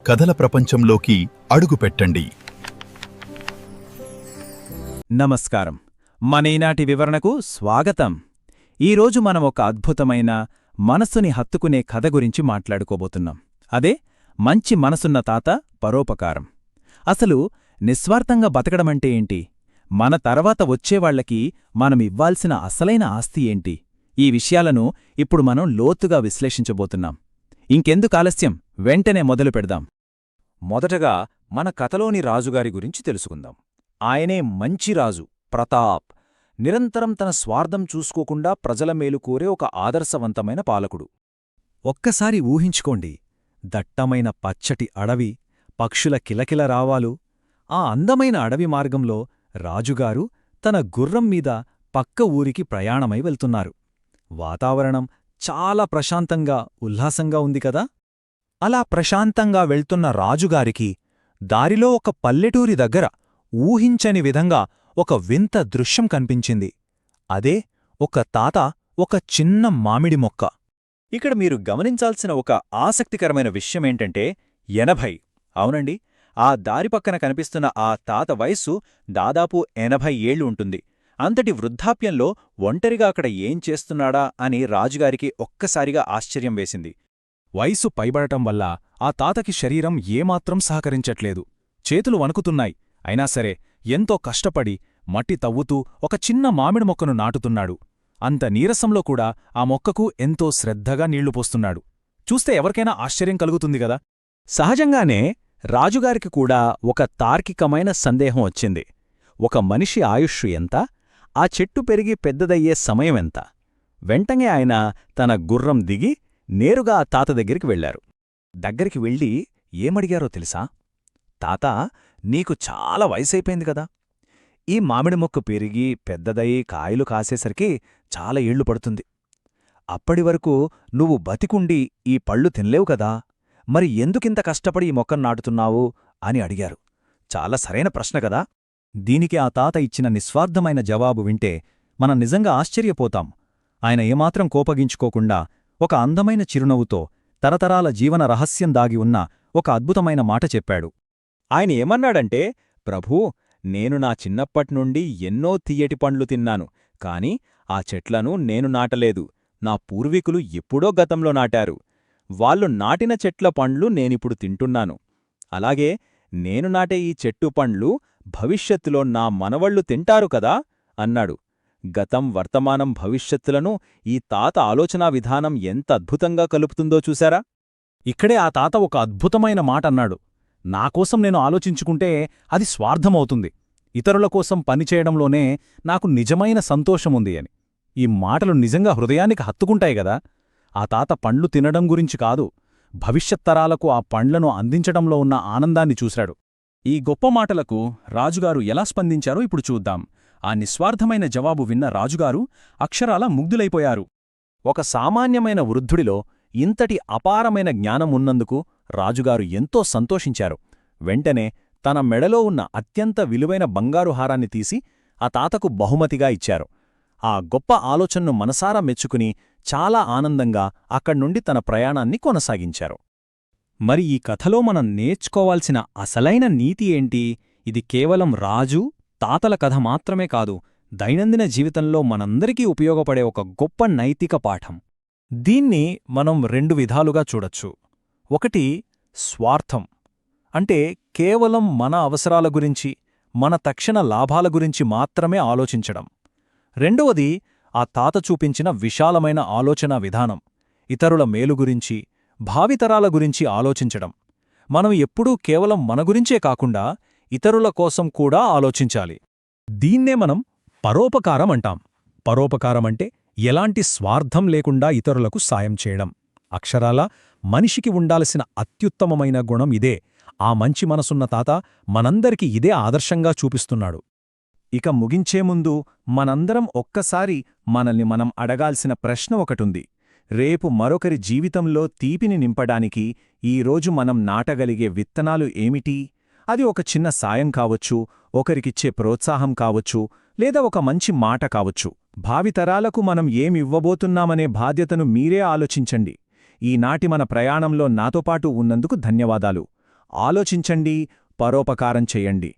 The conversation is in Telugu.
కథల ప్రపంచంలోకి అడుగుపెట్టండి. నమస్కారం. మన ఈనాటి వివరణకు స్వాగతం. ఈరోజు మనం ఒక అద్భుతమైన మనసుని హత్తుకునే కథ గురించి మాట్లాడుకోబోతున్నాం. అదే మంచి మనసున్న తాత పరోపకారం. అసలు నిస్వార్థంగా బతకడమంటే ఏంటి? మన తర్వాత వచ్చేవాళ్లకి మనమివ్వాల్సిన అసలైన ఆస్తి ఏంటి? ఈ విషయాలను ఇప్పుడు మనం లోతుగా విశ్లేషించబోతున్నాం. ఇంకెందుకు ఆలస్యం, వెంటనే మొదలు పెడదాం. మొదటగా మన కథలోని రాజుగారి గురించి తెలుసుకుందాం. ఆయనే మంచి రాజు ప్రతాప్. నిరంతరం తన స్వార్థం చూసుకోకుండా ప్రజల మేలు కోరే ఒక ఆదర్శవంతమైన పాలకుడు. ఒక్కసారి ఊహించుకోండి, దట్టమైన పచ్చటి అడవి, పక్షుల కిలకిల రావాలు. ఆ అందమైన అడవి మార్గంలో రాజుగారు తన గుర్రం మీద పక్క ఊరికి ప్రయాణమై వెళ్తున్నారు. వాతావరణం చాలా ప్రశాంతంగా, ఉల్లాసంగా ఉంది కదా? అలా ప్రశాంతంగా వెళ్తున్న రాజుగారికి దారిలో ఒక పల్లెటూరి దగ్గర ఊహించని విధంగా ఒక వింత దృశ్యం కనిపించింది. అదే ఒక తాత ఒక చిన్న మామిడి మొక్క. ఇక్కడ మీరు గమనించాల్సిన ఒక ఆసక్తికరమైన విషయమేంటంటే 80. అవునండి, ఆ దారి పక్కన కనిపిస్తున్న ఆ తాత వయస్సు దాదాపు 80 ఏళ్లు ఉంటుంది. అంతటి వృద్ధాప్యంలో ఒంటరిగా అక్కడ ఏం చేస్తున్నాడా అని రాజుగారికి ఒక్కసారిగా ఆశ్చర్యం వేసింది. వయసు పైబడటం వల్ల ఆ తాతకి శరీరం ఏమాత్రం సహకరించట్లేదు. చేతులు వణుకుతున్నాయి. అయినా సరే ఎంతో కష్టపడి మట్టి తవ్వుతూ ఒక చిన్న మామిడి మొక్కను నాటుతున్నాడు. అంత నీరసంలో కూడా ఆ మొక్కకు ఎంతో శ్రద్ధగా నీళ్లు పోస్తున్నాడు. చూస్తే ఎవరికైనా ఆశ్చర్యం కలుగుతుంది గదా? సహజంగానే రాజుగారికి కూడా ఒక తార్కికమైన సందేహం వచ్చింది. ఒక మనిషి ఆయుష్షు ఎంత? ఆ చెట్టు పెరిగి పెద్దదయ్యే సమయమెంత? వెంటనే ఆయన తన గుర్రం దిగి నేరుగా ఆ తాత దగ్గరికి వెళ్లారు. దగ్గరికి వెళ్ళి ఏమడిగారో తెలుసా? తాతా, నీకు చాలా వయసైపోయింది కదా? ఈ మామిడి మొక్క పెరిగి పెద్దదయి కాయలు కాసేసరికి చాలా ఏళ్లు పడుతుంది. అప్పటివరకు నువ్వు బతికుండి ఈ పళ్ళు తినలేవు కదా? మరి ఎందుకింత కష్టపడి ఈ మొక్కను నాటుతున్నావు అని అడిగారు. చాలా సరైన ప్రశ్న కదా? దీనికి ఆ తాత ఇచ్చిన నిస్వార్థమైన జవాబు వింటే మనం నిజంగా ఆశ్చర్యపోతాం. ఆయన ఏమాత్రం కోపగించుకోకుండా ఒక అందమైన చిరునవ్వుతో తరతరాల జీవన రహస్యం దాగి ఉన్న ఒక అద్భుతమైన మాట చెప్పాడు. ఆయన ఏమన్నాడంటే, ప్రభూ, నేను నా చిన్నప్పట్నుండి ఎన్నో తియ్యటి పండ్లు తిన్నాను, కాని ఆ చెట్లను నేను నాటలేదు. నా పూర్వీకులు ఎప్పుడో గతంలో నాటారు. వాళ్ళు నాటిన చెట్ల పండ్లు నేనిప్పుడు తింటున్నాను. అలాగే నేను నాటే ఈ చెట్టు పండ్లు భవిష్యత్తులో నా మనవళ్లు తింటారు కదా అన్నాడు. గతం, వర్తమానం, భవిష్యత్తులను ఈ తాత ఆలోచనా విధానం ఎంత అద్భుతంగా కలుపుతుందో చూశారా? ఇక్కడే ఆ తాత ఒక అద్భుతమైన మాట అన్నాడు. నాకోసం నేను ఆలోచించుకుంటే అది స్వార్థమవుతుంది. ఇతరుల కోసం పనిచేయడంలోనే నాకు నిజమైన సంతోషముంది అని. ఈ మాటలు నిజంగా హృదయానికి హత్తుకుంటాయి గదా? ఆ తాత పండ్లు తినడం గురించి కాదు, భవిష్యత్తరాలకు ఆ పండ్లను అందించడంలో ఉన్న ఆనందాన్ని చూశాడు. ఈ గొప్ప మాటలకు రాజుగారు ఎలా స్పందించారో ఇప్పుడు చూద్దాం. ఆ నిస్వార్థమైన జవాబు విన్న రాజుగారు అక్షరాలా ముగ్ధులైపోయారు. ఒక సామాన్యమైన వృద్ధుడిలో ఇంతటి అపారమైన జ్ఞానం ఉన్నందుకు రాజుగారు ఎంతో సంతోషించారు. వెంటనే తన మెడలో ఉన్న అత్యంత విలువైన బంగారు హారాన్ని తీసి ఆ తాతకు బహుమతిగా ఇచ్చారు. ఆ గొప్ప ఆలోచనను మనసారా మెచ్చుకుని చాలా ఆనందంగా అక్కడ్నుండి తన ప్రయాణాన్ని కొనసాగించారు. మరి ఈ కథలో మనం నేర్చుకోవాల్సిన అసలైన నీతి ఏంటి? ఇది కేవలం రాజు, తాతల కథ మాత్రమే కాదు, దైనందిన జీవితంలో మనందరికీ ఉపయోగపడే ఒక గొప్ప నైతిక పాఠం. దీన్ని మనం 2 విధాలుగా చూడొచ్చు. ఒకటి, స్వార్థం అంటే కేవలం మన అవసరాల గురించి, మన తక్షణ లాభాల గురించి మాత్రమే ఆలోచించడం. రెండవది, ఆ తాత చూపించిన విశాలమైన ఆలోచనా విధానం, ఇతరుల మేలు గురించి, భావితరాల గురించి ఆలోచించడం. మనం ఎప్పుడూ కేవలం మన గురించే కాకుండా ఇతరుల కోసం కూడా ఆలోచించాలి. దీన్నే మనం పరోపకారం అంటాం. పరోపకారమంటే ఎలాంటి స్వార్థం లేకుండా ఇతరులకు సాయం చేయడం. అక్షరాలా మనిషికి ఉండాల్సిన అత్యుత్తమమైన గుణం ఇదే. ఆ మంచి మనసున్న తాత మనందరికీ ఇదే ఆదర్శంగా చూపిస్తున్నాడు. ఇక ముగించే ముందు మనందరం ఒక్కసారి మనల్ని మనం అడగాల్సిన ప్రశ్న ఒకటుంది. రేపు మరొకరి జీవితంలో తీపిని నింపడానికి ఈరోజు మనం నాటగలిగే విత్తనాలు ఏమిటి? అది ఒక చిన్న సాయం కావచ్చు, ఒకరికిచ్చే ప్రోత్సాహం కావచ్చు, లేదా ఒక మంచి మాట కావచ్చు. భావితరాలకు మనం ఏమివ్వబోతున్నామనే బాధ్యతను మీరే ఆలోచించండి. ఈనాటి మన ప్రయాణంలో నాతోపాటు ఉన్నందుకు ధన్యవాదాలు. ఆలోచించండి, పరోపకారం చెయ్యండి.